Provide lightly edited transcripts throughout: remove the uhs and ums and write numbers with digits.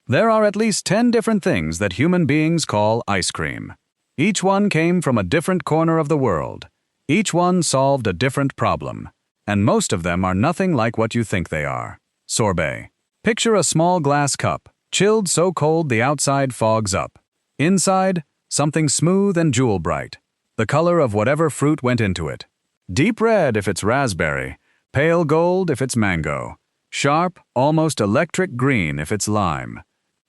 There are at least 10 different things that human beings call ice cream. Each one came from a different corner of the world. Each one solved a different problem. And most of them are nothing like what you think they are. Sorbet. Picture a small glass cup, chilled so cold the outside fogs up. Inside, something smooth and jewel-bright, the color of whatever fruit went into it. Deep red if it's raspberry, pale gold if it's mango, sharp, almost electric green if it's lime.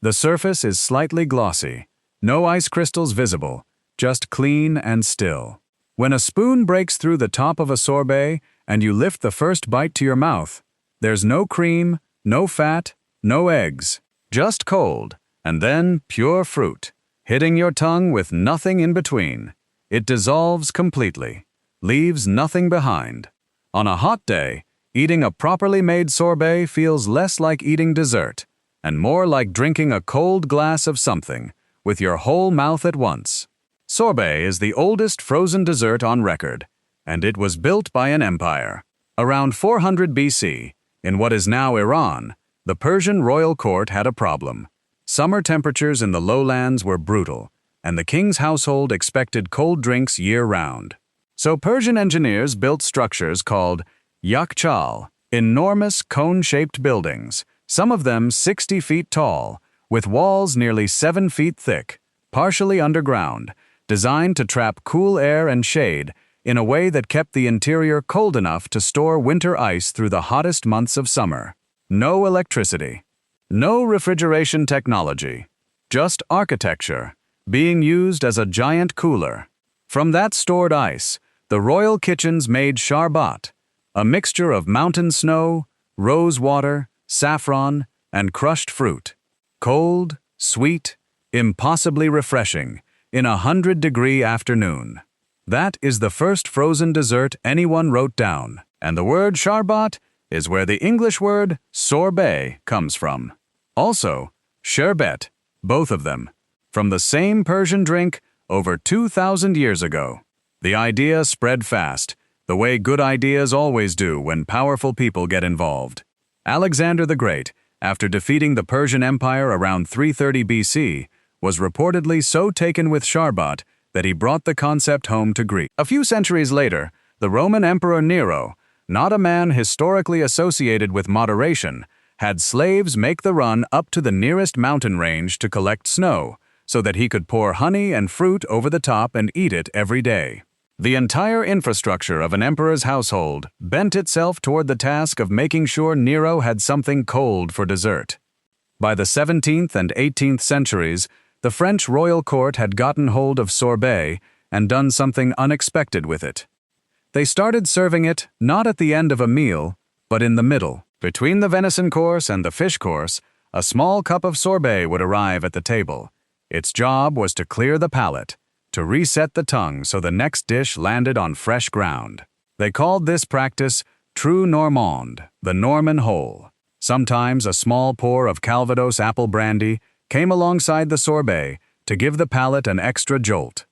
The surface is slightly glossy, no ice crystals visible, just clean and still. When a spoon breaks through the top of a sorbet and you lift the first bite to your mouth, there's no cream, no fat, no eggs, just cold, and then pure fruit, hitting your tongue with nothing in between. It dissolves completely, leaves nothing behind. On a hot day, eating a properly made sorbet feels less like eating dessert, and more like drinking a cold glass of something, with your whole mouth at once. Sorbet is the oldest frozen dessert on record, and it was built by an empire. Around 400 BC, in what is now Iran, the Persian royal court had a problem. Summer temperatures in the lowlands were brutal, and the king's household expected cold drinks year-round. So Persian engineers built structures called yakhchal, enormous cone-shaped buildings, some of them 60 feet tall, with walls nearly 7 feet thick, partially underground, designed to trap cool air and shade in a way that kept the interior cold enough to store winter ice through the hottest months of summer. No electricity. No refrigeration technology. Just architecture, being used as a giant cooler. From that stored ice, the royal kitchens made sharbat, a mixture of mountain snow, rose water, saffron, and crushed fruit. Cold, sweet, impossibly refreshing, in a 100-degree afternoon. That is the first frozen dessert anyone wrote down, and the word sharbat is where the English word sorbet comes from. Also, sherbet, both of them, from the same Persian drink over 2,000 years ago. The idea spread fast, the way good ideas always do when powerful people get involved. Alexander the Great, after defeating the Persian Empire around 330 BC, was reportedly so taken with sharbat that he brought the concept home to Greece. A few centuries later, the Roman Emperor Nero, not a man historically associated with moderation, had slaves make the run up to the nearest mountain range to collect snow, so that he could pour honey and fruit over the top and eat it every day. The entire infrastructure of an emperor's household bent itself toward the task of making sure Nero had something cold for dessert. By the 17th and 18th centuries, the French royal court had gotten hold of sorbet and done something unexpected with it. They started serving it not at the end of a meal, but in the middle. Between the venison course and the fish course, a small cup of sorbet would arrive at the table. Its job was to clear the palate, to reset the tongue so the next dish landed on fresh ground. They called this practice true Normand, the Norman hole. Sometimes a small pour of Calvados apple brandy came alongside the sorbet to give the palate an extra jolt.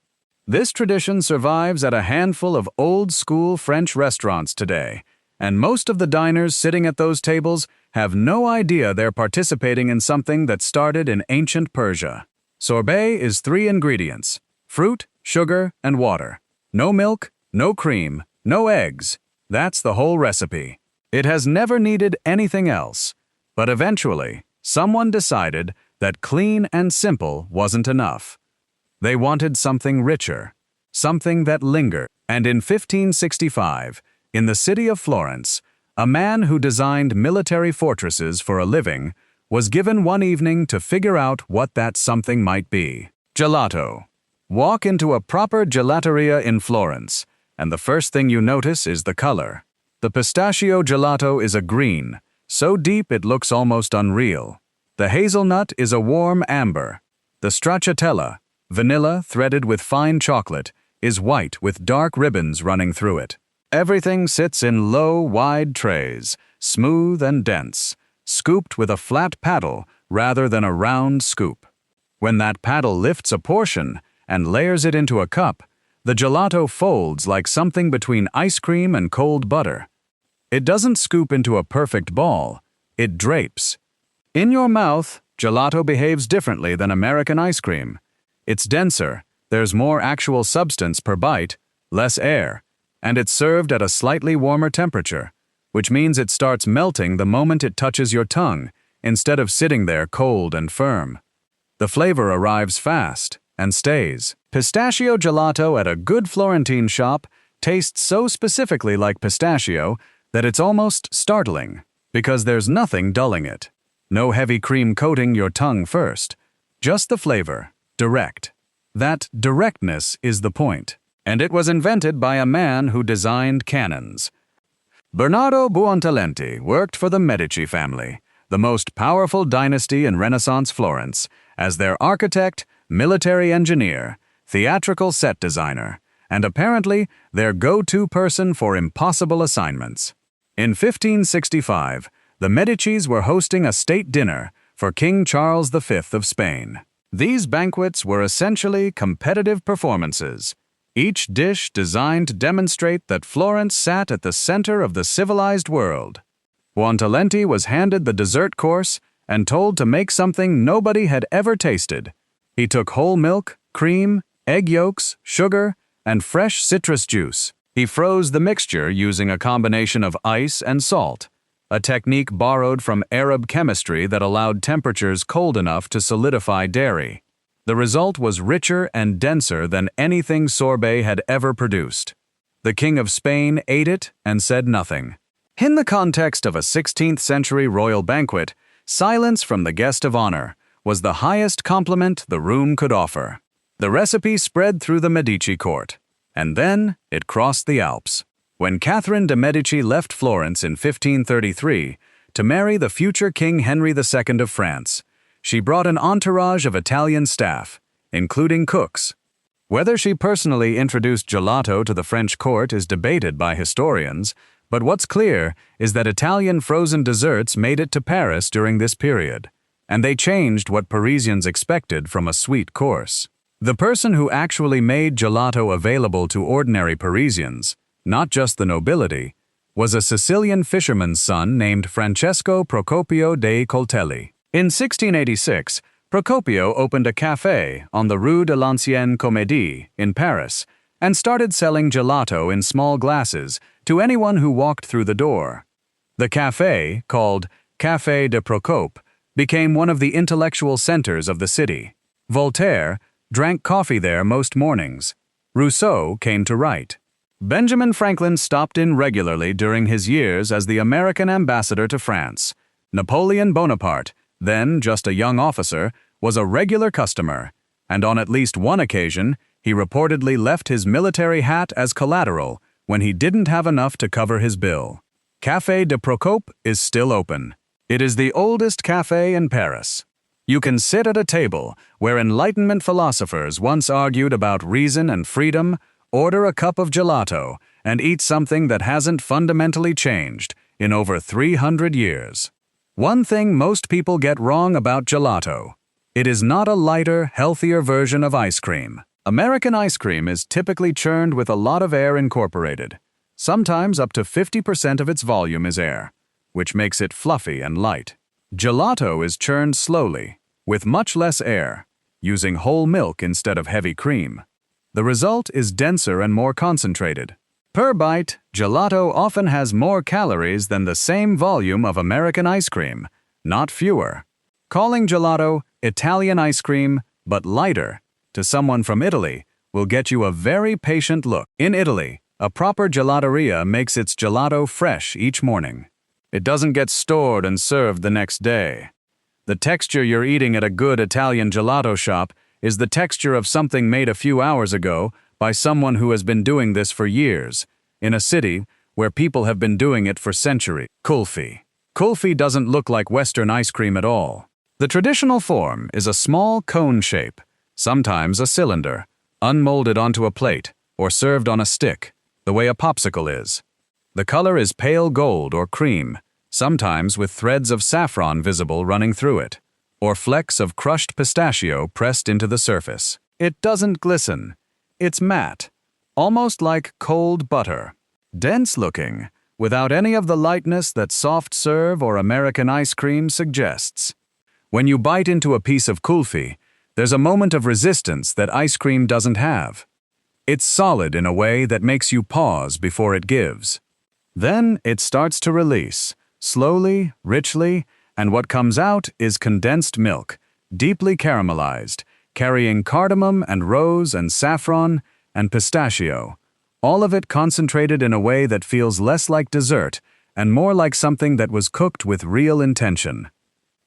This tradition survives at a handful of old-school French restaurants today, and most of the diners sitting at those tables have no idea they're participating in something that started in ancient Persia. Sorbet is 3 ingredients: fruit, sugar, and water. No milk, no cream, no eggs. That's the whole recipe. It has never needed anything else. But eventually, someone decided that clean and simple wasn't enough. They wanted something richer, something that lingered. And in 1565, in the city of Florence, a man who designed military fortresses for a living was given one evening to figure out what that something might be. Gelato. Walk into a proper gelateria in Florence, and the first thing you notice is the color. The pistachio gelato is a green, so deep it looks almost unreal. The hazelnut is a warm amber. The stracciatella, vanilla threaded with fine chocolate, is white with dark ribbons running through it. Everything sits in low, wide trays, smooth and dense, scooped with a flat paddle rather than a round scoop. When that paddle lifts a portion and layers it into a cup, the gelato folds like something between ice cream and cold butter. It doesn't scoop into a perfect ball, it drapes. In your mouth, Gelato behaves differently than American ice cream. It's denser, there's more actual substance per bite, less air, and it's served at a slightly warmer temperature, which means it starts melting the moment it touches your tongue, instead of sitting there cold and firm. The flavor arrives fast and stays. Pistachio gelato at a good Florentine shop tastes so specifically like pistachio that it's almost startling, because there's nothing dulling it. No heavy cream coating your tongue first. Just the flavor, direct. That directness is the point. And it was invented by a man who designed cannons. Bernardo Buontalenti worked for the Medici family, the most powerful dynasty in Renaissance Florence, as their architect, military engineer, theatrical set designer, and apparently their go-to person for impossible assignments. In 1565, the Medicis were hosting a state dinner for King Charles V of Spain. These banquets were essentially competitive performances, each dish designed to demonstrate that Florence sat at the center of the civilized world. Buontalenti was handed the dessert course and told to make something nobody had ever tasted. He took whole milk, cream, egg yolks, sugar, and fresh citrus juice. He froze the mixture using a combination of ice and salt, a technique borrowed from Arab chemistry that allowed temperatures cold enough to solidify dairy. The result was richer and denser than anything sorbet had ever produced. The King of Spain ate it and said nothing. In the context of a 16th century royal banquet, silence from the guest of honor was the highest compliment the room could offer. The recipe spread through the Medici court, and then it crossed the Alps. When Catherine de' Medici left Florence in 1533 to marry the future King Henry II of France, she brought an entourage of Italian staff, including cooks. Whether she personally introduced gelato to the French court is debated by historians, but what's clear is that Italian frozen desserts made it to Paris during this period, and they changed what Parisians expected from a sweet course. The person who actually made gelato available to ordinary Parisians, not just the nobility, was a Sicilian fisherman's son named Francesco Procopio dei Coltelli. In 1686, Procopio opened a café on the Rue de l'Ancienne Comédie in Paris and started selling gelato in small glasses to anyone who walked through the door. The café, called Café de Procope, became one of the intellectual centers of the city. Voltaire drank coffee there most mornings. Rousseau came to write. Benjamin Franklin stopped in regularly during his years as the American ambassador to France. Napoleon Bonaparte, then just a young officer, was a regular customer, and on at least one occasion, he reportedly left his military hat as collateral when he didn't have enough to cover his bill. Café de Procope is still open. It is the oldest café in Paris. You can sit at a table where Enlightenment philosophers once argued about reason and freedom, order a cup of gelato, and eat something that hasn't fundamentally changed in over 300 years. One thing most people get wrong about gelato: it is not a lighter, healthier version of ice cream. American ice cream is typically churned with a lot of air incorporated. Sometimes up to 50% of its volume is air, which makes it fluffy and light. Gelato is churned slowly, with much less air, using whole milk instead of heavy cream. The result is denser and more concentrated. Per bite, gelato often has more calories than the same volume of American ice cream, not fewer. Calling gelato Italian ice cream, but lighter, to someone from Italy will get you a very patient look. In Italy, a proper gelateria makes its gelato fresh each morning. It doesn't get stored and served the next day. The texture you're eating at a good Italian gelato shop is the texture of something made a few hours ago by someone who has been doing this for years, in a city where people have been doing it for centuries. Kulfi. Kulfi doesn't look like Western ice cream at all. The traditional form is a small cone shape, sometimes a cylinder, unmolded onto a plate or served on a stick, the way a popsicle is. The color is pale gold or cream, sometimes with threads of saffron visible running through it, or flecks of crushed pistachio pressed into the surface. It doesn't glisten. It's matte, almost like cold butter. Dense-looking, without any of the lightness that soft serve or American ice cream suggests. When you bite into a piece of kulfi, there's a moment of resistance that ice cream doesn't have. It's solid in a way that makes you pause before it gives. Then it starts to release, slowly, richly, and what comes out is condensed milk, deeply caramelized, carrying cardamom and rose and saffron and pistachio, all of it concentrated in a way that feels less like dessert and more like something that was cooked with real intention.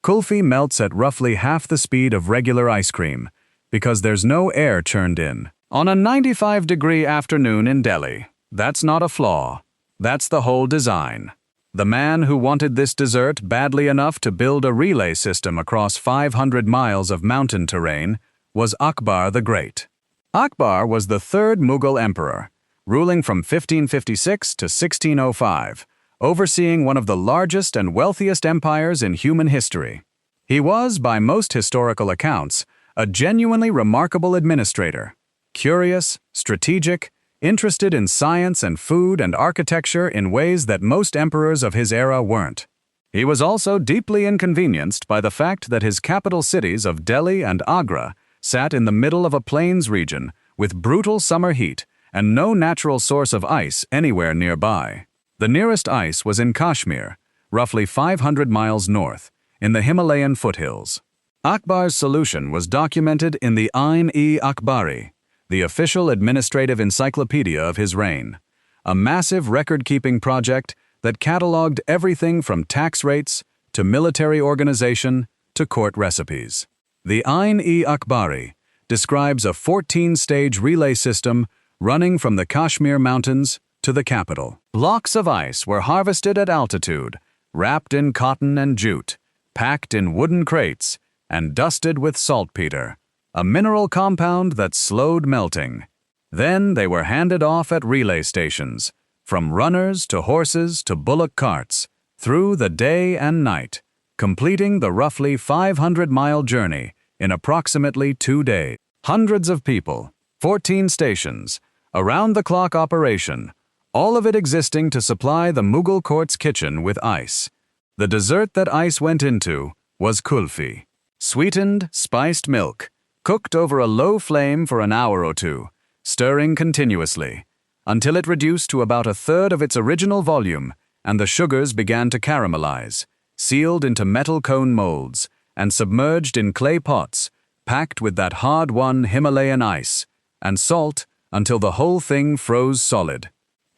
Kulfi melts at roughly half the speed of regular ice cream because there's no air churned in. On a 95-degree afternoon in Delhi, that's not a flaw. That's the whole design. The man who wanted this dessert badly enough to build a relay system across 500 miles of mountain terrain was Akbar the Great. Akbar was the third Mughal emperor, ruling from 1556 to 1605, overseeing one of the largest and wealthiest empires in human history. He was, by most historical accounts, a genuinely remarkable administrator, curious, strategic, interested in science and food and architecture in ways that most emperors of his era weren't. He was also deeply inconvenienced by the fact that his capital cities of Delhi and Agra sat in the middle of a plains region with brutal summer heat and no natural source of ice anywhere nearby. The nearest ice was in Kashmir, roughly 500 miles north, in the Himalayan foothills. Akbar's solution was documented in the Ain-e-Akbari, the official administrative encyclopedia of his reign, a massive record-keeping project that catalogued everything from tax rates to military organization to court recipes. The Ain-e-Akbari describes a 14-stage relay system running from the Kashmir mountains to the capital. Blocks of ice were harvested at altitude, wrapped in cotton and jute, packed in wooden crates, and dusted with saltpeter, a mineral compound that slowed melting. Then they were handed off at relay stations, from runners to horses to bullock carts, through the day and night, completing the roughly 500-mile journey in approximately 2 days. Hundreds of people, 14 stations, around-the-clock operation, all of it existing to supply the Mughal court's kitchen with ice. The dessert that ice went into was kulfi, sweetened, spiced milk, cooked over a low flame for an hour or two, stirring continuously, until it reduced to about a third of its original volume and the sugars began to caramelize, sealed into metal cone molds, and submerged in clay pots, packed with that hard-won Himalayan ice, and salt until the whole thing froze solid.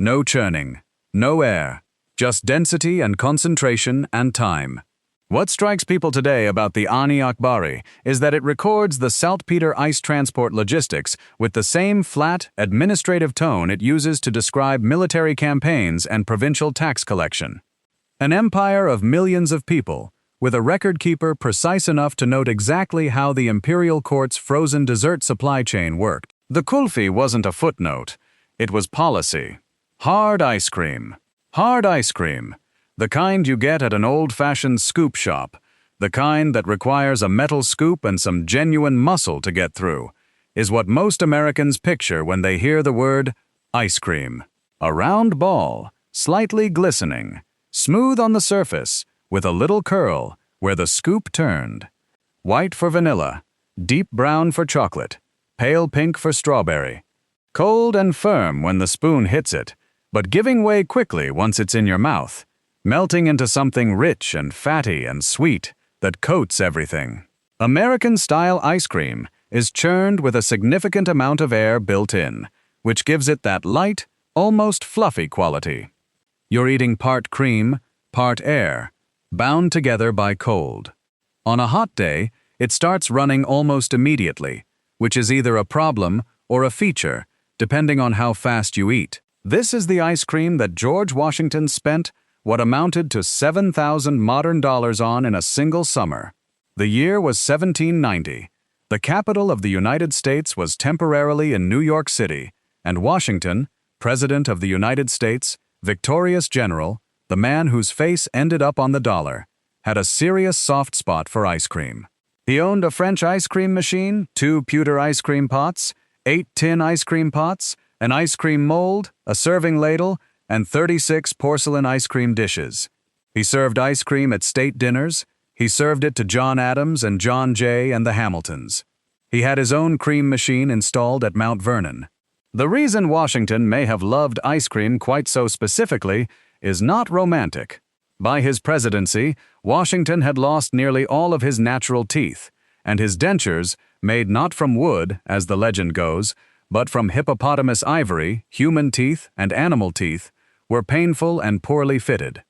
No churning, no air, just density and concentration and time. What strikes people today about the Ain-e-Akbari is that it records the saltpeter ice transport logistics with the same flat, administrative tone it uses to describe military campaigns and provincial tax collection. An empire of millions of people, with a record keeper precise enough to note exactly how the imperial court's frozen dessert supply chain worked. The kulfi wasn't a footnote, it was policy. Hard ice cream. Hard ice cream. The kind you get at an old-fashioned scoop shop, the kind that requires a metal scoop and some genuine muscle to get through, is what most Americans picture when they hear the word ice cream. A round ball, slightly glistening, smooth on the surface, with a little curl where the scoop turned. White for vanilla, deep brown for chocolate, pale pink for strawberry. Cold and firm when the spoon hits it, but giving way quickly once it's in your mouth, melting into something rich and fatty and sweet that coats everything. American-style ice cream is churned with a significant amount of air built in, which gives it that light, almost fluffy quality. You're eating part cream, part air, bound together by cold. On a hot day, it starts running almost immediately, which is either a problem or a feature, depending on how fast you eat. This is the ice cream that George Washington spent what amounted to 7,000 modern dollars on in a single summer. The year was 1790. The capital of the United States was temporarily in New York City, and Washington, President of the United States, victorious general, the man whose face ended up on the dollar, had a serious soft spot for ice cream. He owned a French ice cream machine, 2 pewter ice cream pots, 8 tin ice cream pots, an ice cream mold, a serving ladle, and 36 porcelain ice cream dishes. He served ice cream at state dinners. He served it to John Adams and John Jay and the Hamiltons. He had his own cream machine installed at Mount Vernon. The reason Washington may have loved ice cream quite so specifically is not romantic. By his presidency, Washington had lost nearly all of his natural teeth, and his dentures, made not from wood, as the legend goes, but from hippopotamus ivory, human teeth, and animal teeth, were painful and poorly fitted.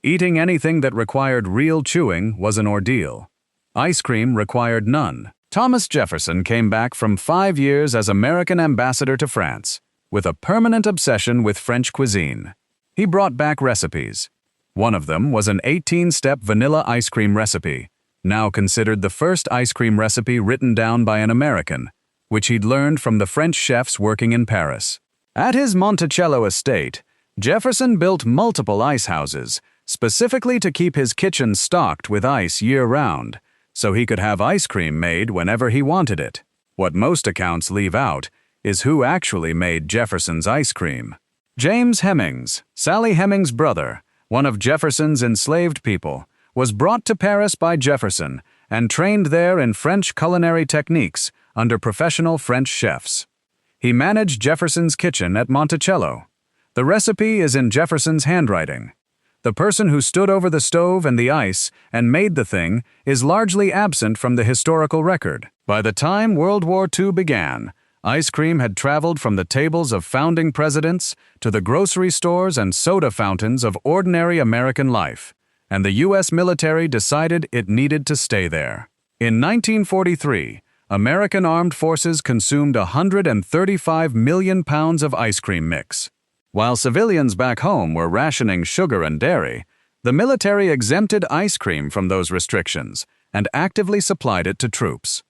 Eating anything that required real chewing was an ordeal. Ice cream required none. Thomas Jefferson came back from 5 years as American ambassador to France, with a permanent obsession with French cuisine. He brought back recipes. One of them was an 18-step vanilla ice cream recipe, now considered the first ice cream recipe written down by an American, which he'd learned from the French chefs working in Paris. At his Monticello estate, Jefferson built multiple ice houses, specifically to keep his kitchen stocked with ice year-round, so he could have ice cream made whenever he wanted it. What most accounts leave out is who actually made Jefferson's ice cream. James Hemings, Sally Hemings' brother, one of Jefferson's enslaved people, was brought to Paris by Jefferson and trained there in French culinary techniques under professional French chefs. He managed Jefferson's kitchen at Monticello. The recipe is in Jefferson's handwriting. The person who stood over the stove and the ice and made the thing is largely absent from the historical record. By the time World War II began, ice cream had traveled from the tables of founding presidents to the grocery stores and soda fountains of ordinary American life, and the U.S. military decided it needed to stay there. In 1943, American armed forces consumed 135 million pounds of ice cream mix. While civilians back home were rationing sugar and dairy, the military exempted ice cream from those restrictions and actively supplied it to troops.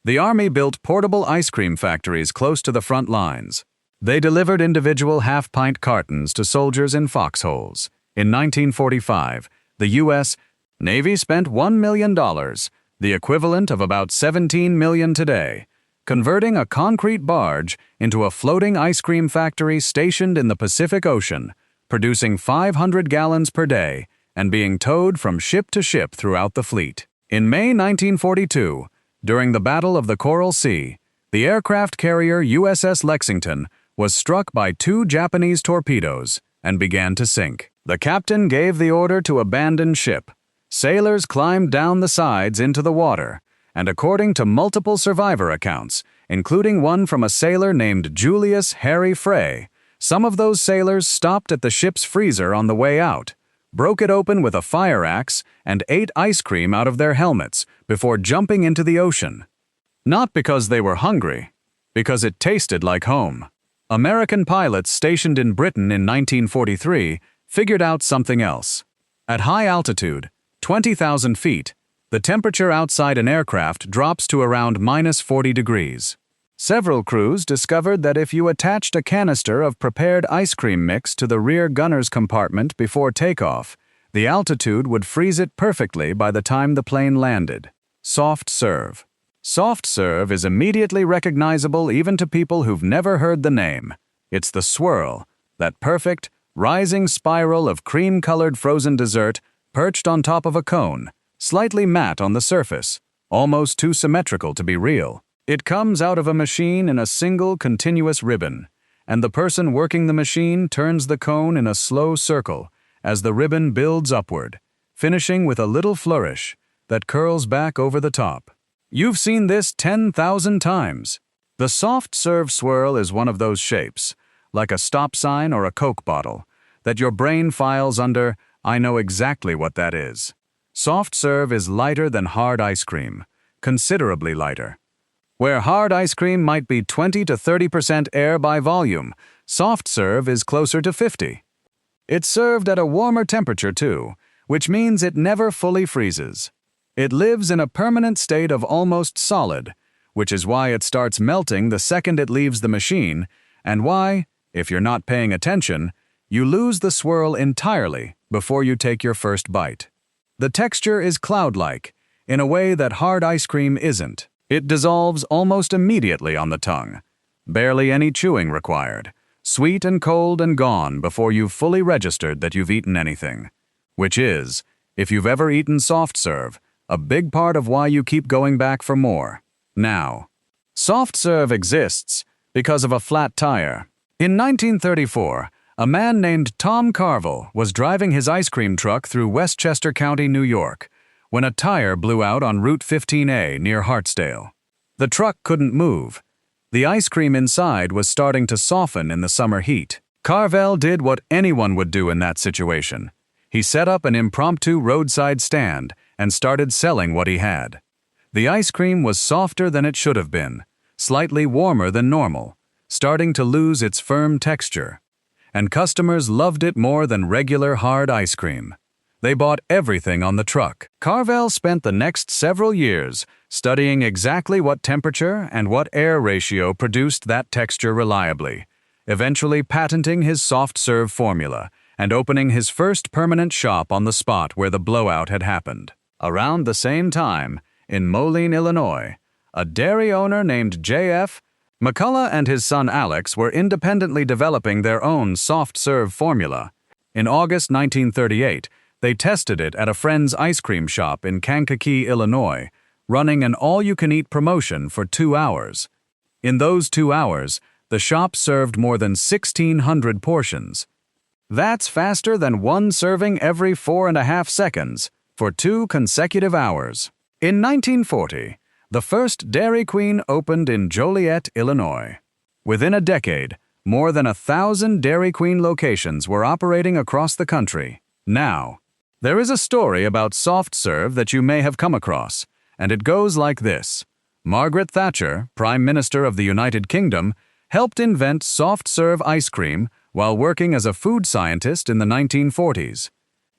The Army built portable ice cream factories close to the front lines. They delivered individual half-pint cartons to soldiers in foxholes. In 1945, the U.S. Navy spent $1 million, the equivalent of about $17 million today, converting a concrete barge into a floating ice cream factory stationed in the Pacific Ocean, producing 500 gallons per day and being towed from ship to ship throughout the fleet. In May 1942, during the Battle of the Coral Sea, the aircraft carrier USS Lexington was struck by 2 Japanese torpedoes and began to sink. The captain gave the order to abandon ship. Sailors climbed down the sides into the water, and according to multiple survivor accounts, including one from a sailor named Julius Harry Frey, some of those sailors stopped at the ship's freezer on the way out, broke it open with a fire axe, and ate ice cream out of their helmets before jumping into the ocean. Not because they were hungry, because it tasted like home. American pilots stationed in Britain in 1943 figured out something else. At high altitude, 20,000 feet, the temperature outside an aircraft drops to around -40 degrees. Several crews discovered that if you attached a canister of prepared ice cream mix to the rear gunner's compartment before takeoff, the altitude would freeze it perfectly by the time the plane landed. Soft serve. Soft serve is immediately recognizable even to people who've never heard the name. It's the swirl, that perfect, rising spiral of cream-colored frozen dessert perched on top of a cone, slightly matte on the surface, almost too symmetrical to be real. It comes out of a machine in a single continuous ribbon, and the person working the machine turns the cone in a slow circle as the ribbon builds upward, finishing with a little flourish that curls back over the top. You've seen this 10,000 times. The soft serve swirl is one of those shapes, like a stop sign or a Coke bottle, that your brain files under, "I know exactly what that is." Soft serve is lighter than hard ice cream, considerably lighter. Where hard ice cream might be 20 to 30% air by volume, soft serve is closer to 50. It's served at a warmer temperature too, which means it never fully freezes. It lives in a permanent state of almost solid, which is why it starts melting the second it leaves the machine, and why, if you're not paying attention, you lose the swirl entirely before you take your first bite. The texture is cloud-like, in a way that hard ice cream isn't. It dissolves almost immediately on the tongue. Barely any chewing required. Sweet and cold and gone before you've fully registered that you've eaten anything. Which is, if you've ever eaten soft serve, a big part of why you keep going back for more. Now, soft serve exists because of a flat tire. In 1934, a man named Tom Carville was driving his ice cream truck through Westchester County, New York, when a tire blew out on Route 15A near Hartsdale. The truck couldn't move. The ice cream inside was starting to soften in the summer heat. Carville did what anyone would do in that situation. He set up an impromptu roadside stand and started selling what he had. The ice cream was softer than it should have been, slightly warmer than normal, starting to lose its firm texture. And customers loved it more than regular hard ice cream. They bought everything on the truck. Carville spent the next several years studying exactly what temperature and what air ratio produced that texture reliably, eventually patenting his soft serve formula and opening his first permanent shop on the spot where the blowout had happened. Around the same time, in Moline, Illinois, a dairy owner named J.F. McCullough and his son Alex were independently developing their own soft serve formula. In August 1938, they tested it at a friend's ice cream shop in Kankakee, Illinois, running an all-you-can-eat promotion for 2 hours. In those 2 hours, the shop served more than 1,600 portions. That's faster than one serving every 4.5 seconds for 2 consecutive hours. In 1940, the first Dairy Queen opened in Joliet, Illinois. Within a decade, more than 1,000 Dairy Queen locations were operating across the country. Now, there is a story about soft serve that you may have come across, and it goes like this. Margaret Thatcher, Prime Minister of the United Kingdom, helped invent soft serve ice cream while working as a food scientist in the 1940s.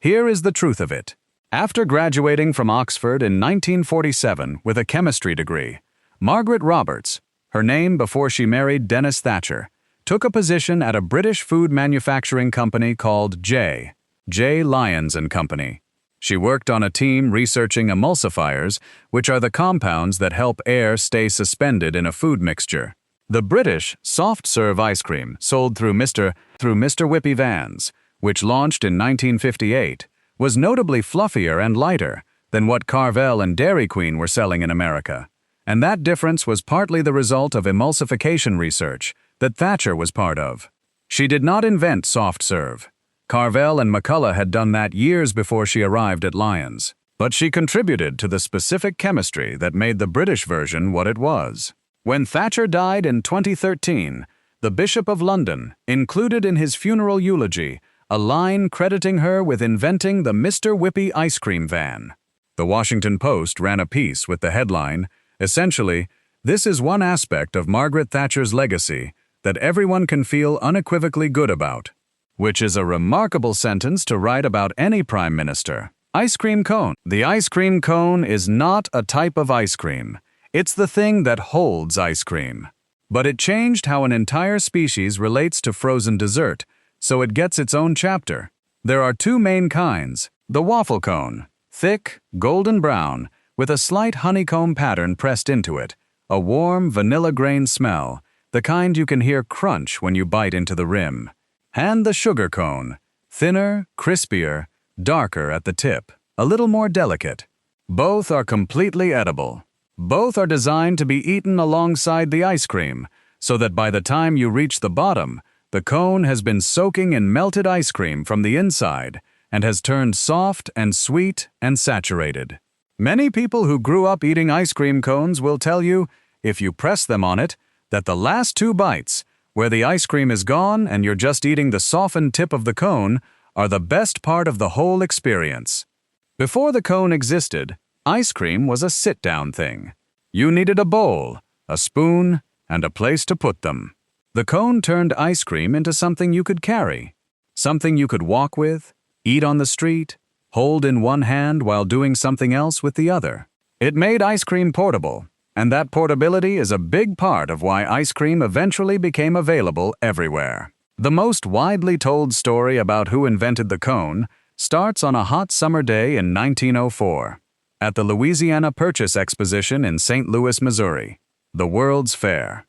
Here is the truth of it. After graduating from Oxford in 1947 with a chemistry degree, Margaret Roberts, her name before she married Dennis Thatcher, took a position at a British food manufacturing company called J. Lyons & Company. She worked on a team researching emulsifiers, which are the compounds that help air stay suspended in a food mixture. The British soft-serve ice cream sold through Mr. Whippy Vans, which launched in 1958, was notably fluffier and lighter than what Carville and Dairy Queen were selling in America. And that difference was partly the result of emulsification research that Thatcher was part of. She did not invent soft serve. Carville and McCullough had done that years before she arrived at Lyons. But she contributed to the specific chemistry that made the British version what it was. When Thatcher died in 2013, the Bishop of London included in his funeral eulogy a line crediting her with inventing the Mr. Whippy ice cream van. The Washington Post ran a piece with the headline, essentially, "This is one aspect of Margaret Thatcher's legacy that everyone can feel unequivocally good about," which is a remarkable sentence to write about any prime minister. Ice cream cone. The ice cream cone is not a type of ice cream. It's the thing that holds ice cream. But it changed how an entire species relates to frozen dessert, so it gets its own chapter. There are 2 main kinds. The waffle cone, thick, golden brown, with a slight honeycomb pattern pressed into it, a warm vanilla grain smell, the kind you can hear crunch when you bite into the rim. And the sugar cone, thinner, crispier, darker at the tip, a little more delicate. Both are completely edible. Both are designed to be eaten alongside the ice cream, so that by the time you reach the bottom, the cone has been soaking in melted ice cream from the inside and has turned soft and sweet and saturated. Many people who grew up eating ice cream cones will tell you, if you press them on it, that the last 2 bites, where the ice cream is gone and you're just eating the softened tip of the cone, are the best part of the whole experience. Before the cone existed, ice cream was a sit-down thing. You needed a bowl, a spoon, and a place to put them. The cone turned ice cream into something you could carry, something you could walk with, eat on the street, hold in one hand while doing something else with the other. It made ice cream portable, and that portability is a big part of why ice cream eventually became available everywhere. The most widely told story about who invented the cone starts on a hot summer day in 1904, at the Louisiana Purchase Exposition in St. Louis, Missouri, the World's Fair.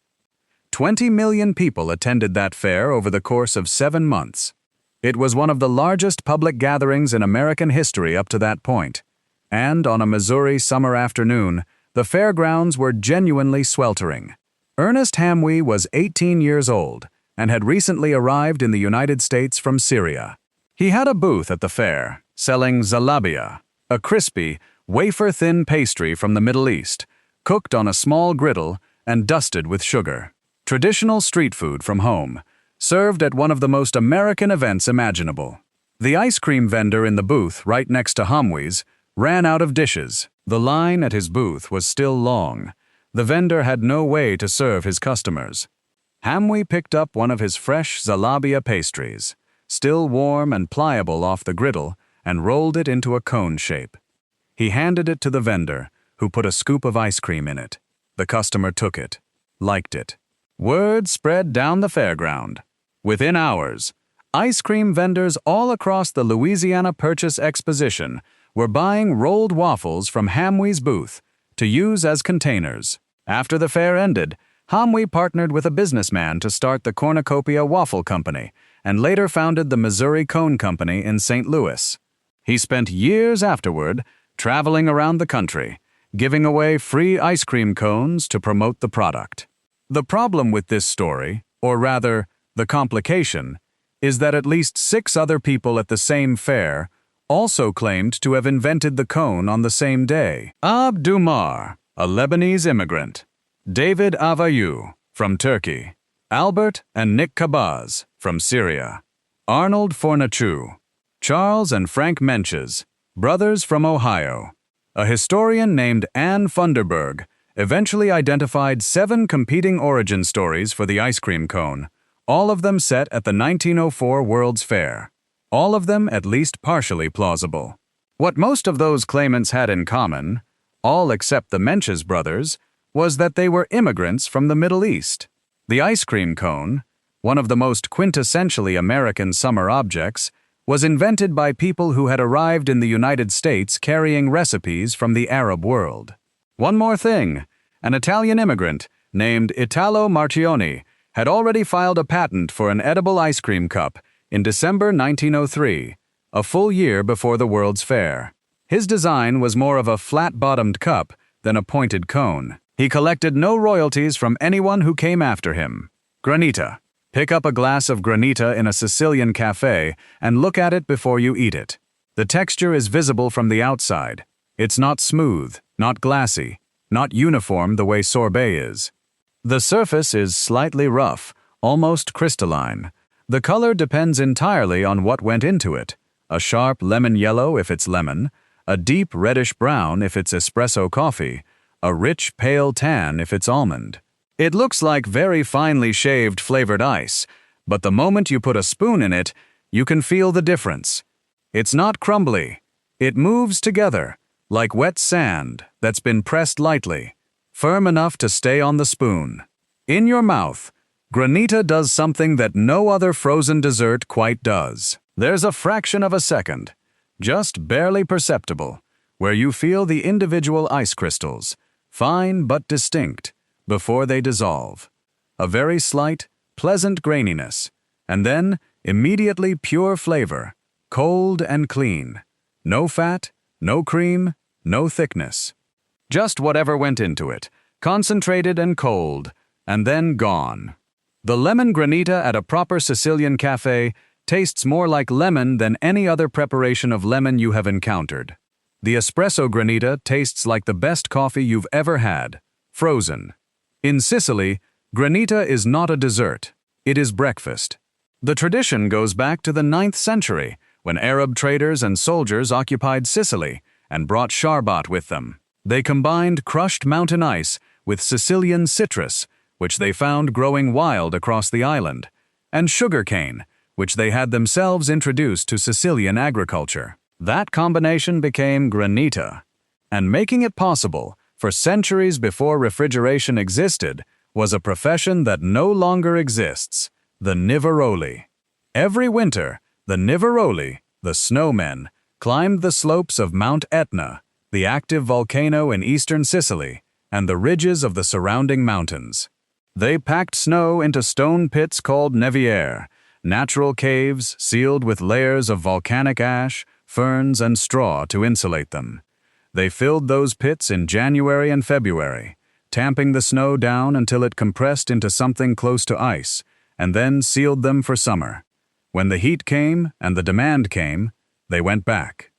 20 million people attended that fair over the course of 7 months. It was one of the largest public gatherings in American history up to that point. And on a Missouri summer afternoon, the fairgrounds were genuinely sweltering. Ernest Hamwi was 18 years old and had recently arrived in the United States from Syria. He had a booth at the fair, selling zalabia, a crispy, wafer-thin pastry from the Middle East, cooked on a small griddle and dusted with sugar. Traditional street food from home, served at one of the most American events imaginable. The ice cream vendor in the booth right next to Hamwi's ran out of dishes. The line at his booth was still long. The vendor had no way to serve his customers. Hamwi picked up one of his fresh zalabia pastries, still warm and pliable off the griddle, and rolled it into a cone shape. He handed it to the vendor, who put a scoop of ice cream in it. The customer took it, liked it. Word spread down the fairground. Within hours, ice cream vendors all across the Louisiana Purchase Exposition were buying rolled waffles from Hamwi's booth to use as containers. After the fair ended, Hamwi partnered with a businessman to start the Cornucopia Waffle Company and later founded the Missouri Cone Company in St. Louis. He spent years afterward traveling around the country, giving away free ice cream cones to promote the product. The problem with this story, or rather, the complication, is that at least 6 other people at the same fair also claimed to have invented the cone on the same day. Dumar, a Lebanese immigrant; David Avayu, from Turkey; Albert and Nick Kabaz, from Syria; Arnold Fornaciu; Charles and Frank Menches, brothers from Ohio. A historian named Anne Funderburg eventually identified 7 competing origin stories for the ice cream cone, all of them set at the 1904 World's Fair. All of them at least partially plausible. What most of those claimants had in common, all except the Menches brothers, was that they were immigrants from the Middle East. The ice cream cone, one of the most quintessentially American summer objects, was invented by people who had arrived in the United States carrying recipes from the Arab world. One more thing, an Italian immigrant named Italo Marchioni had already filed a patent for an edible ice cream cup in December 1903, a full year before the World's Fair. His design was more of a flat-bottomed cup than a pointed cone. He collected no royalties from anyone who came after him. Granita. Pick up a glass of Granita in a Sicilian cafe and look at it before you eat it. The texture is visible from the outside. It's not smooth, not glassy, not uniform the way sorbet is. The surface is slightly rough, almost crystalline. The color depends entirely on what went into it. A sharp lemon yellow if it's lemon, a deep reddish brown if it's espresso coffee, a rich pale tan if it's almond. It looks like very finely shaved flavored ice, but the moment you put a spoon in it, you can feel the difference. It's not crumbly. It moves together, like wet sand that's been pressed lightly, firm enough to stay on the spoon. In your mouth, Granita does something that no other frozen dessert quite does. There's a fraction of a second, just barely perceptible, where you feel the individual ice crystals, fine but distinct, before they dissolve. A very slight, pleasant graininess, and then immediately pure flavor, cold and clean. No fat, no cream, no thickness. Just whatever went into it, concentrated and cold, and then gone. The lemon Granita at a proper Sicilian cafe tastes more like lemon than any other preparation of lemon you have encountered. The espresso Granita tastes like the best coffee you've ever had, frozen. In Sicily, Granita is not a dessert, it is breakfast. The tradition goes back to the 9th century, when Arab traders and soldiers occupied Sicily and brought sharbat with them. They combined crushed mountain ice with Sicilian citrus, which they found growing wild across the island, and sugarcane, which they had themselves introduced to Sicilian agriculture. That combination became Granita, and making it possible for centuries before refrigeration existed was a profession that no longer exists, the Niveroli. Every winter, the Niveroli, the snowmen, climbed the slopes of Mount Etna, the active volcano in eastern Sicily, and the ridges of the surrounding mountains. They packed snow into stone pits called neviere, natural caves sealed with layers of volcanic ash, ferns, and straw to insulate them. They filled those pits in January and February, tamping the snow down until it compressed into something close to ice, and then sealed them for summer. When the heat came and the demand came, they went back.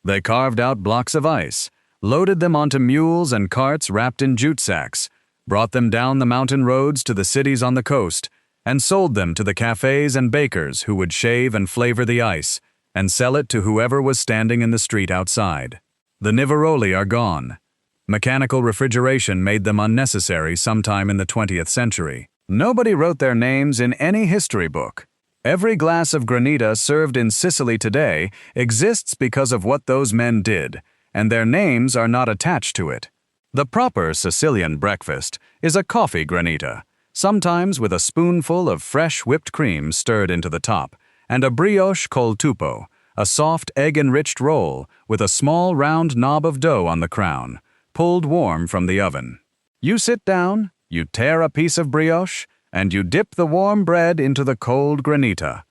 They carved out blocks of ice, loaded them onto mules and carts wrapped in jute sacks, brought them down the mountain roads to the cities on the coast, and sold them to the cafes and bakers who would shave and flavor the ice and sell it to whoever was standing in the street outside. The Niveroli are gone. Mechanical refrigeration made them unnecessary sometime in the 20th century. Nobody wrote their names in any history book. Every glass of Granita served in Sicily today exists because of what those men did, and their names are not attached to it. The proper Sicilian breakfast is a coffee Granita, sometimes with a spoonful of fresh whipped cream stirred into the top, and a brioche col tupo, a soft egg-enriched roll with a small round knob of dough on the crown, pulled warm from the oven. You sit down, you tear a piece of brioche, and you dip the warm bread into the cold Granita.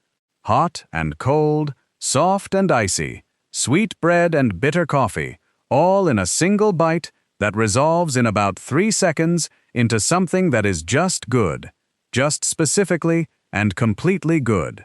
Hot and cold, soft and icy, sweet bread and bitter coffee, all in a single bite that resolves in about 3 seconds into something that is just good, just specifically and completely good.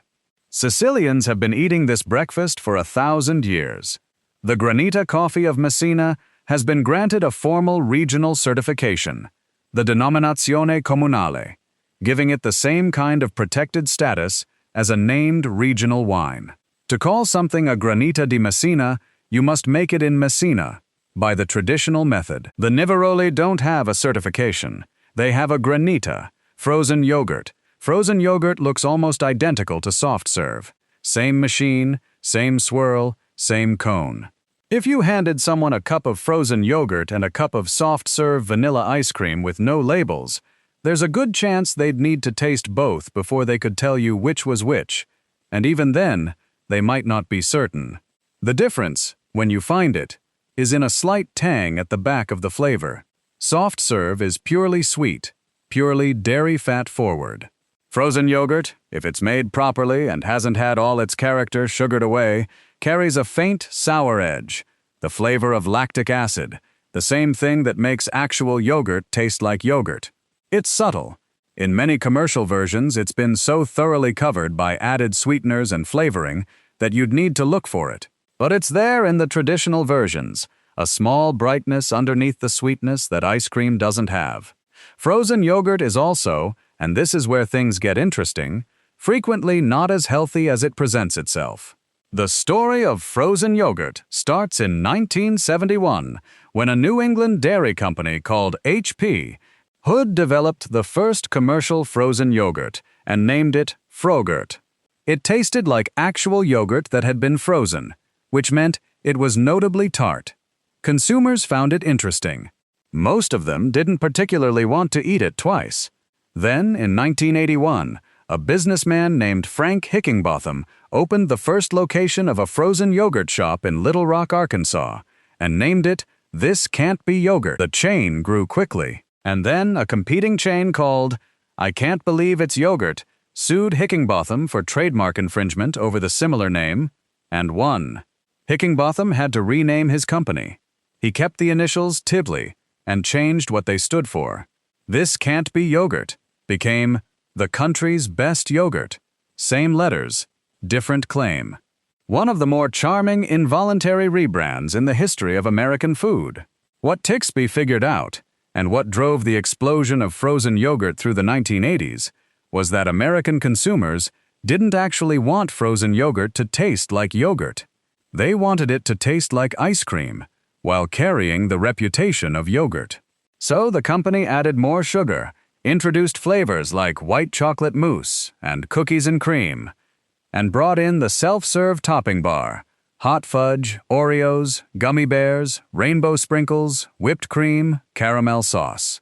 Sicilians have been eating this breakfast for 1,000 years. The Granita coffee of Messina has been granted a formal regional certification, the Denominazione Comunale, giving it the same kind of protected status as a named regional wine. To call something a Granita di Messina, you must make it in Messina, by the traditional method. The Niveroli don't have a certification. They have a Granita, frozen yogurt. Frozen yogurt looks almost identical to soft serve. Same machine, same swirl, same cone. If you handed someone a cup of frozen yogurt and a cup of soft serve vanilla ice cream with no labels, there's a good chance they'd need to taste both before they could tell you which was which, and even then, they might not be certain. The difference, when you find it, is in a slight tang at the back of the flavor. Soft serve is purely sweet, purely dairy fat forward. Frozen yogurt, if it's made properly and hasn't had all its character sugared away, carries a faint, sour edge, the flavor of lactic acid, the same thing that makes actual yogurt taste like yogurt. It's subtle. In many commercial versions, it's been so thoroughly covered by added sweeteners and flavoring that you'd need to look for it. But it's there in the traditional versions, a small brightness underneath the sweetness that ice cream doesn't have. Frozen yogurt is also, and this is where things get interesting, frequently not as healthy as it presents itself. The story of frozen yogurt starts in 1971, when a New England dairy company called HP Hood developed the first commercial frozen yogurt and named it Frogurt. It tasted like actual yogurt that had been frozen, which meant it was notably tart. Consumers found it interesting. Most of them didn't particularly want to eat it twice. Then, in 1981, a businessman named Frank Hickinbotham opened the first location of a frozen yogurt shop in Little Rock, Arkansas, and named it This Can't Be Yogurt. The chain grew quickly. And then a competing chain called I Can't Believe It's Yogurt sued Hickinbotham for trademark infringement over the similar name, and won. Hickinbotham had to rename his company. He kept the initials Tibley and changed what they stood for. This Can't Be Yogurt became the country's best yogurt. Same letters, different claim. One of the more charming involuntary rebrands in the history of American food. What Tixby figured out, and what drove the explosion of frozen yogurt through the 1980s, was that American consumers didn't actually want frozen yogurt to taste like yogurt. They wanted it to taste like ice cream, while carrying the reputation of yogurt. So the company added more sugar, introduced flavors like white chocolate mousse and cookies and cream, and brought in the self-serve topping bar, hot fudge, Oreos, gummy bears, rainbow sprinkles, whipped cream, caramel sauce.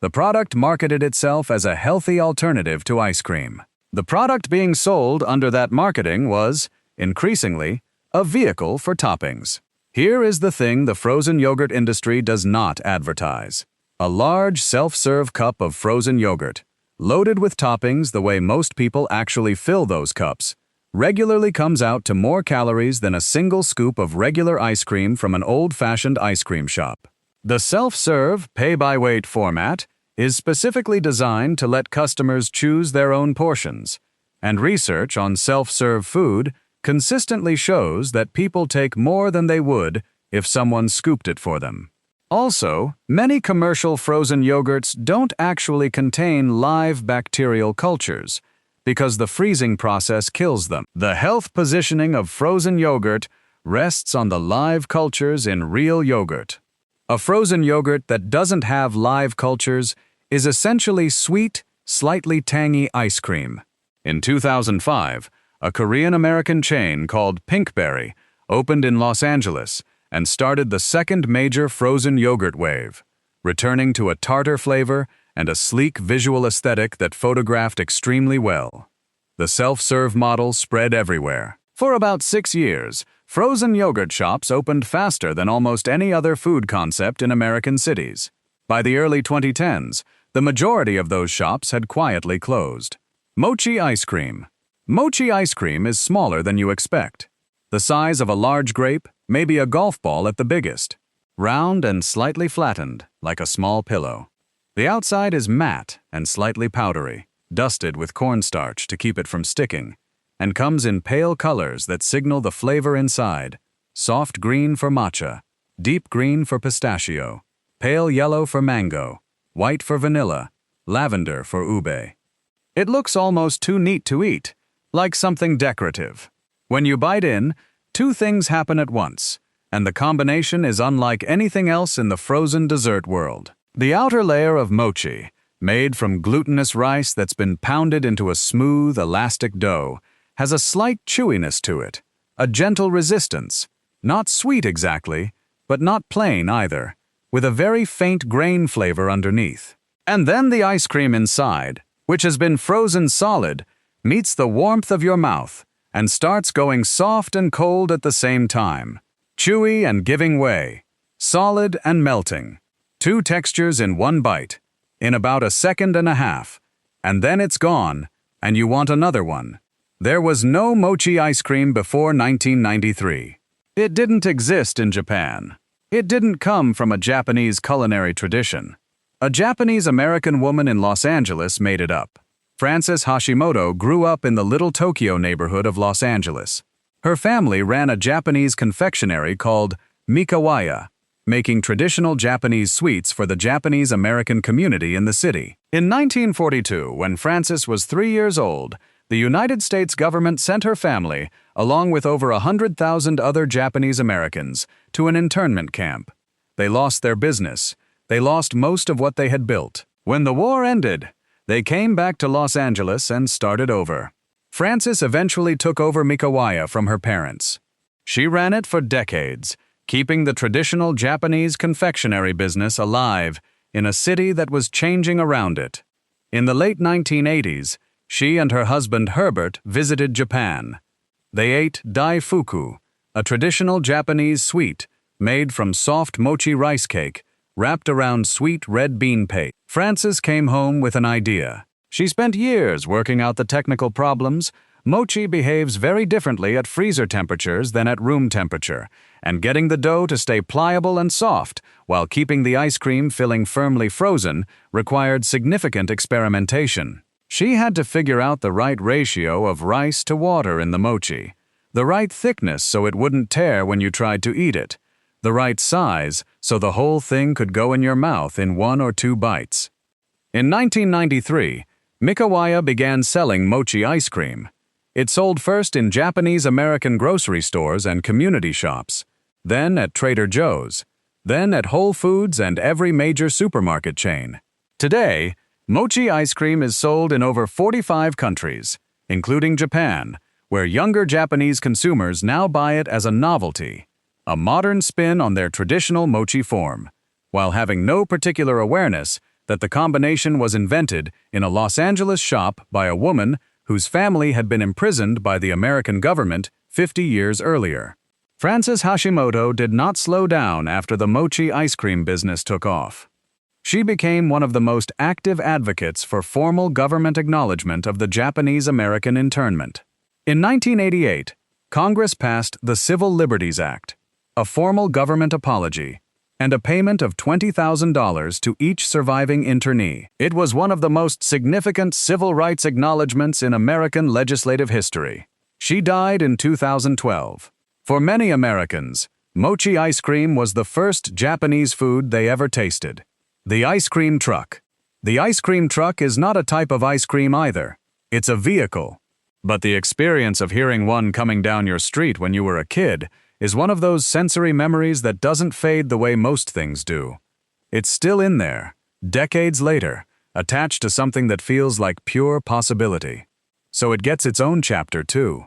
The product marketed itself as a healthy alternative to ice cream. The product being sold under that marketing was, increasingly, a vehicle for toppings. Here is the thing the frozen yogurt industry does not advertise. A large self-serve cup of frozen yogurt, loaded with toppings the way most people actually fill those cups, regularly comes out to more calories than a single scoop of regular ice cream from an old-fashioned ice cream shop. The self-serve, pay-by-weight format is specifically designed to let customers choose their own portions, and research on self-serve food consistently shows that people take more than they would if someone scooped it for them. Also, many commercial frozen yogurts don't actually contain live bacterial cultures because the freezing process kills them. The health positioning of frozen yogurt rests on the live cultures in real yogurt. A frozen yogurt that doesn't have live cultures is essentially sweet, slightly tangy ice cream. In 2005, a Korean-American chain called Pinkberry opened in Los Angeles and started the second major frozen yogurt wave, returning to a tartar flavor and a sleek visual aesthetic that photographed extremely well. The self-serve model spread everywhere. For about 6 years, frozen yogurt shops opened faster than almost any other food concept in American cities. By the early 2010s, the majority of those shops had quietly closed. Mochi ice cream. Mochi ice cream is smaller than you expect. The size of a large grape, maybe a golf ball at the biggest. Round and slightly flattened, like a small pillow. The outside is matte and slightly powdery, dusted with cornstarch to keep it from sticking, and comes in pale colors that signal the flavor inside. Soft green for matcha, deep green for pistachio, pale yellow for mango, white for vanilla, lavender for ube. It looks almost too neat to eat, like something decorative. When you bite in, two things happen at once, and the combination is unlike anything else in the frozen dessert world. The outer layer of mochi, made from glutinous rice that's been pounded into a smooth, elastic dough, has a slight chewiness to it, a gentle resistance, not sweet exactly, but not plain either, with a very faint grain flavor underneath. And then the ice cream inside, which has been frozen solid, meets the warmth of your mouth and starts going soft and cold at the same time, chewy and giving way, solid and melting. Two textures in one bite, in about a second and a half, and then it's gone, and you want another one. There was no mochi ice cream before 1993. It didn't exist in Japan. It didn't come from a Japanese culinary tradition. A Japanese-American woman in Los Angeles made it up. Frances Hashimoto grew up in the Little Tokyo neighborhood of Los Angeles. Her family ran a Japanese confectionery called Mikawaya, making traditional Japanese sweets for the Japanese-American community in the city. In 1942, when Frances was 3 years old, the United States government sent her family, along with over 100,000 other Japanese Americans, to an internment camp. They lost their business. They lost most of what they had built. When the war ended, they came back to Los Angeles and started over. Frances eventually took over Mikawaya from her parents. She ran it for decades, keeping the traditional Japanese confectionery business alive in a city that was changing around it. In the late 1980s, she and her husband Herbert visited Japan. They ate daifuku, a traditional Japanese sweet made from soft mochi rice cake wrapped around sweet red bean paste. Frances came home with an idea. She spent years working out the technical problems. Mochi behaves very differently at freezer temperatures than at room temperature, and getting the dough to stay pliable and soft while keeping the ice cream filling firmly frozen required significant experimentation. She had to figure out the right ratio of rice to water in the mochi, the right thickness so it wouldn't tear when you tried to eat it, the right size so the whole thing could go in your mouth in 1 or 2 bites. In 1993, Mikawaya began selling mochi ice cream. It sold first in Japanese-American grocery stores and community shops, then at Trader Joe's, then at Whole Foods and every major supermarket chain. Today, mochi ice cream is sold in over 45 countries, including Japan, where younger Japanese consumers now buy it as a novelty, a modern spin on their traditional mochi form, while having no particular awareness that the combination was invented in a Los Angeles shop by a woman whose family had been imprisoned by the American government 50 years earlier. Frances Hashimoto did not slow down after the mochi ice cream business took off. She became one of the most active advocates for formal government acknowledgement of the Japanese-American internment. In 1988, Congress passed the Civil Liberties Act, a formal government apology, and a payment of $20,000 to each surviving internee. It was one of the most significant civil rights acknowledgments in American legislative history. She died in 2012. For many Americans, mochi ice cream was the first Japanese food they ever tasted. The ice cream truck. The ice cream truck is not a type of ice cream either. It's a vehicle. But the experience of hearing one coming down your street when you were a kid is one of those sensory memories that doesn't fade the way most things do. It's still in there, decades later, attached to something that feels like pure possibility. So it gets its own chapter too.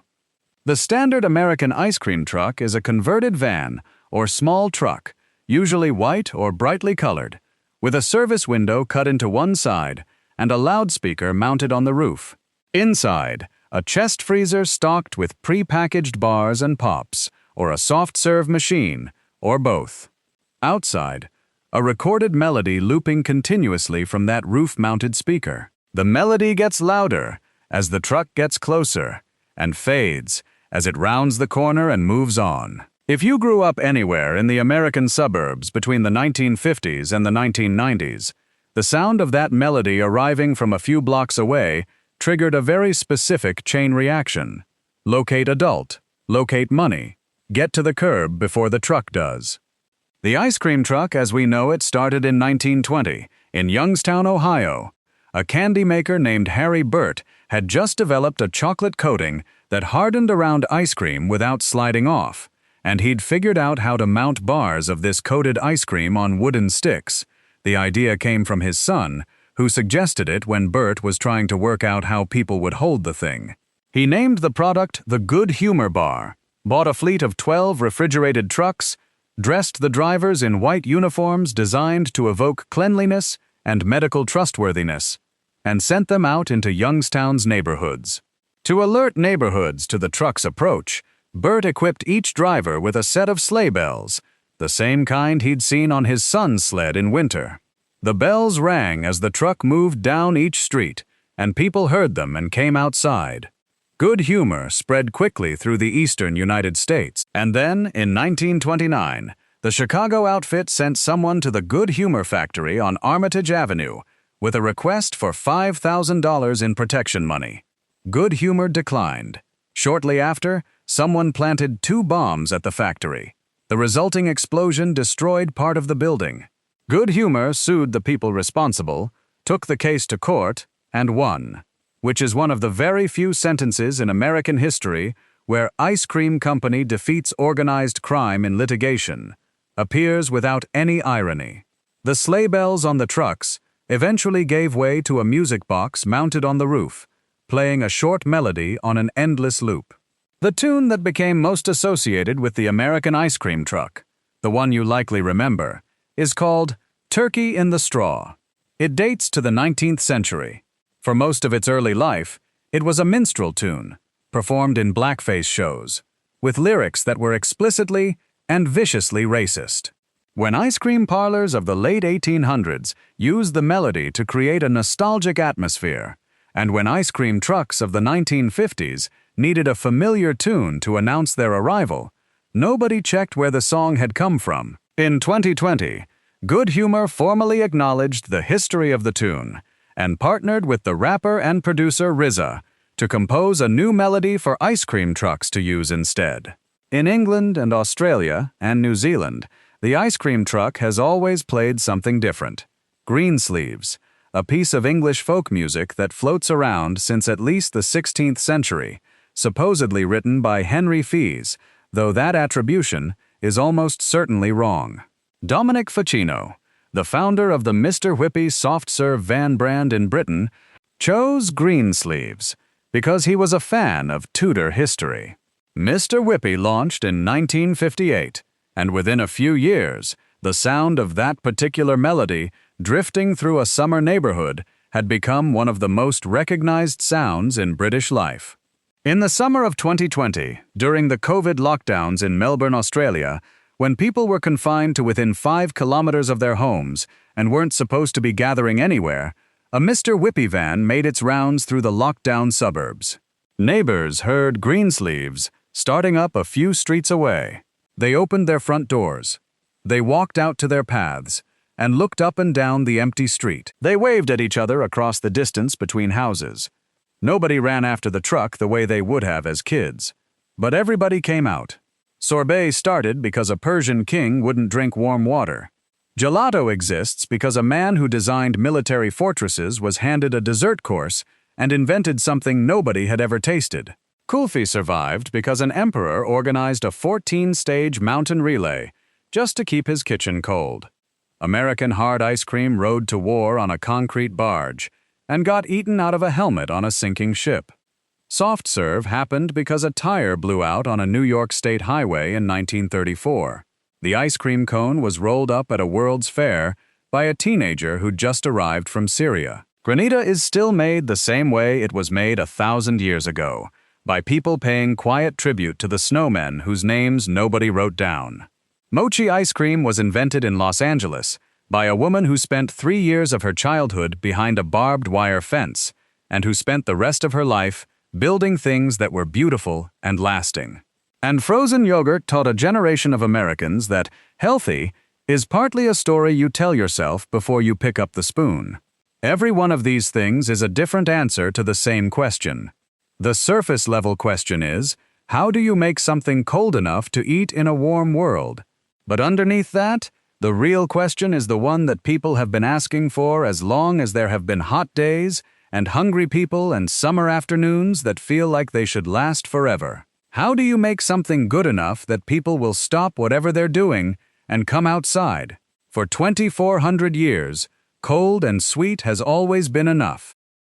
The standard American ice cream truck is a converted van or small truck, usually white or brightly colored, with a service window cut into one side and a loudspeaker mounted on the roof. Inside, a chest freezer stocked with pre-packaged bars and pops, or a soft-serve machine, or both. Outside, a recorded melody looping continuously from that roof-mounted speaker. The melody gets louder as the truck gets closer, and fades as it rounds the corner and moves on. If you grew up anywhere in the American suburbs between the 1950s and the 1990s, the sound of that melody arriving from a few blocks away triggered a very specific chain reaction. Locate adult, locate money, get to the curb before the truck does. The ice cream truck as we know it started in 1920 in Youngstown, Ohio. A candy maker named Harry Burt had just developed a chocolate coating that hardened around ice cream without sliding off, and he'd figured out how to mount bars of this coated ice cream on wooden sticks. The idea came from his son, who suggested it when Burt was trying to work out how people would hold the thing. He named the product the Good Humor Bar, bought a fleet of 12 refrigerated trucks, dressed the drivers in white uniforms designed to evoke cleanliness and medical trustworthiness, and sent them out into Youngstown's neighborhoods. To alert neighborhoods to the truck's approach, Burt equipped each driver with a set of sleigh bells, the same kind he'd seen on his son's sled in winter. The bells rang as the truck moved down each street, and people heard them and came outside. Good humor spread quickly through the eastern United States, and then, in 1929, the Chicago outfit sent someone to the Good Humor factory on Armitage Avenue with a request for $5,000 in protection money. Good Humor declined. Shortly after, someone planted 2 bombs at the factory. The resulting explosion destroyed part of the building. Good Humor sued the people responsible, took the case to court, and won, which is one of the very few sentences in American history where ice cream company defeats organized crime in litigation, appears without any irony. The sleigh bells on the trucks eventually gave way to a music box mounted on the roof, playing a short melody on an endless loop. The tune that became most associated with the American ice cream truck, the one you likely remember, is called Turkey in the Straw. It dates to the 19th century. For most of its early life, it was a minstrel tune, performed in blackface shows, with lyrics that were explicitly and viciously racist. When ice cream parlors of the late 1800s used the melody to create a nostalgic atmosphere, and when ice cream trucks of the 1950s needed a familiar tune to announce their arrival, nobody checked where the song had come from. In 2020, Good Humor formally acknowledged the history of the tune and partnered with the rapper and producer RZA to compose a new melody for ice cream trucks to use instead. In England and Australia and New Zealand, the ice cream truck has always played something different. Greensleeves, a piece of English folk music that floats around since at least the 16th century, supposedly written by Henry Fees, though that attribution is almost certainly wrong. Dominic Ficino, the founder of the Mr. Whippy soft-serve van brand in Britain, chose Greensleeves because he was a fan of Tudor history. Mr. Whippy launched in 1958, and within a few years, the sound of that particular melody drifting through a summer neighborhood had become one of the most recognized sounds in British life. In the summer of 2020, during the COVID lockdowns in Melbourne, Australia, when people were confined to within 5 kilometers of their homes and weren't supposed to be gathering anywhere, a Mr. Whippy van made its rounds through the lockdown suburbs. Neighbors heard Greensleeves starting up a few streets away. They opened their front doors. They walked out to their paths and looked up and down the empty street. They waved at each other across the distance between houses. Nobody ran after the truck the way they would have as kids. But everybody came out. Sorbet started because a Persian king wouldn't drink warm water. Gelato exists because a man who designed military fortresses was handed a dessert course and invented something nobody had ever tasted. Kulfi survived because an emperor organized a 14-stage mountain relay just to keep his kitchen cold. American hard ice cream rode to war on a concrete barge and got eaten out of a helmet on a sinking ship. Soft serve happened because a tire blew out on a New York State highway in 1934. The ice cream cone was rolled up at a World's Fair by a teenager who'd just arrived from Syria. Granita is still made the same way it was made 1,000 years ago, by people paying quiet tribute to the snowmen whose names nobody wrote down. Mochi ice cream was invented in Los Angeles by a woman who spent 3 years of her childhood behind a barbed wire fence and who spent the rest of her life building things that were beautiful and lasting. And frozen yogurt taught a generation of Americans that healthy is partly a story you tell yourself before you pick up the spoon. Every one of these things is a different answer to the same question. The surface-level question is, how do you make something cold enough to eat in a warm world? But underneath that, the real question is the one that people have been asking for as long as there have been hot days and hungry people and summer afternoons that feel like they should last forever. How do you make something good enough that people will stop whatever they're doing and come outside? For 2,400 years, cold and sweet has always been enough.